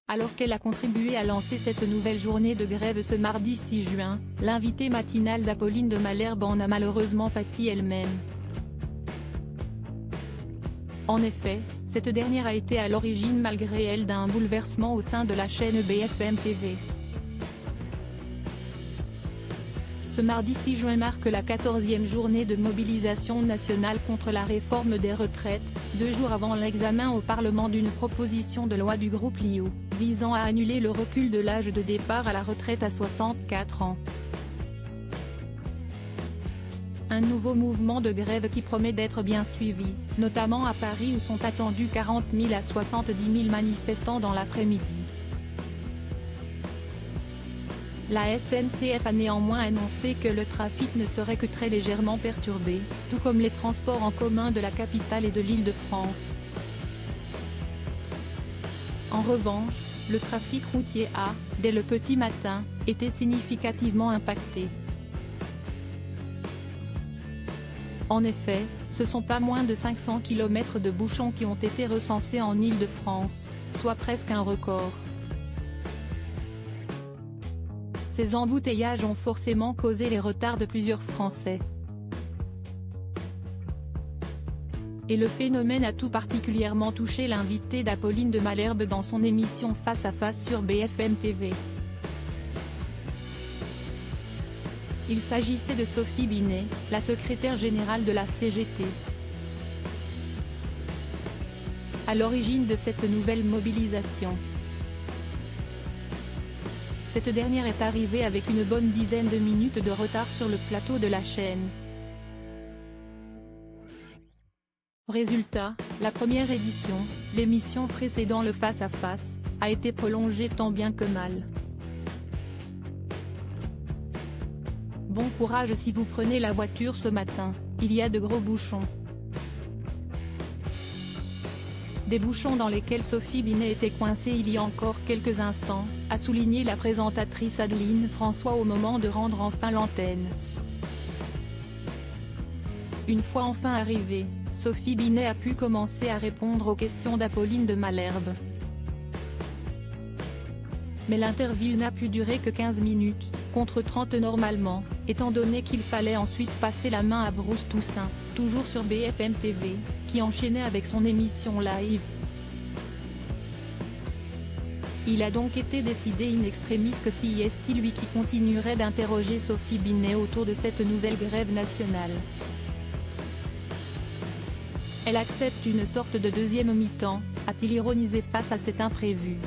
Alors qu'elle a contribué à lancer cette nouvelle journée de grève ce mardi 6 juin, l'invitée matinale d'Apolline de Malherbe en a malheureusement pâti elle-même. En effet, cette dernière a été à l'origine malgré elle d'un bouleversement au sein de la chaîne BFM TV. Ce mardi 6 juin marque la 14e journée de mobilisation nationale contre la réforme des retraites, 2 jours avant l'examen au Parlement d'une proposition de loi du groupe LIO, visant à annuler le recul de l'âge de départ à la retraite à 64 ans. Un nouveau mouvement de grève qui promet d'être bien suivi, notamment à Paris où sont attendus 40 000 à 70 000 manifestants dans l'après-midi. La SNCF a néanmoins annoncé que le trafic ne serait que très légèrement perturbé, tout comme les transports en commun de la capitale et de l'Île-de-France. En revanche, le trafic routier a, dès le petit matin, été significativement impacté. En effet, ce sont pas moins de 500 km de bouchons qui ont été recensés en Île-de-France, soit presque un record. Ces embouteillages ont forcément causé les retards de plusieurs Français. Et le phénomène a tout particulièrement touché l'invitée d'Apolline de Malherbe dans son émission Face à Face sur BFM TV. Il s'agissait de Sophie Binet, la secrétaire générale de la CGT. À l'origine de cette nouvelle mobilisation. Cette dernière est arrivée avec une bonne dizaine de minutes de retard sur le plateau de la chaîne. Résultat, la première édition, l'émission précédant le Face à Face, a été prolongée tant bien que mal. Bon courage si vous prenez la voiture ce matin, il y a de gros bouchons. Des bouchons dans lesquels Sophie Binet était coincée il y a encore quelques instants, a souligné la présentatrice Adeline François au moment de rendre enfin l'antenne. Une fois enfin arrivée, Sophie Binet a pu commencer à répondre aux questions d'Apolline de Malherbe. Mais l'interview n'a pu durer que 15 minutes, contre 30 normalement, étant donné qu'il fallait ensuite passer la main à Bruce Toussaint, toujours sur BFM TV, qui enchaînait avec son émission live. Il a donc été décidé in extremis que c'est lui qui continuerait d'interroger Sophie Binet autour de cette nouvelle grève nationale. Elle accepte une sorte de deuxième mi-temps, a-t-il ironisé face à cet imprévu.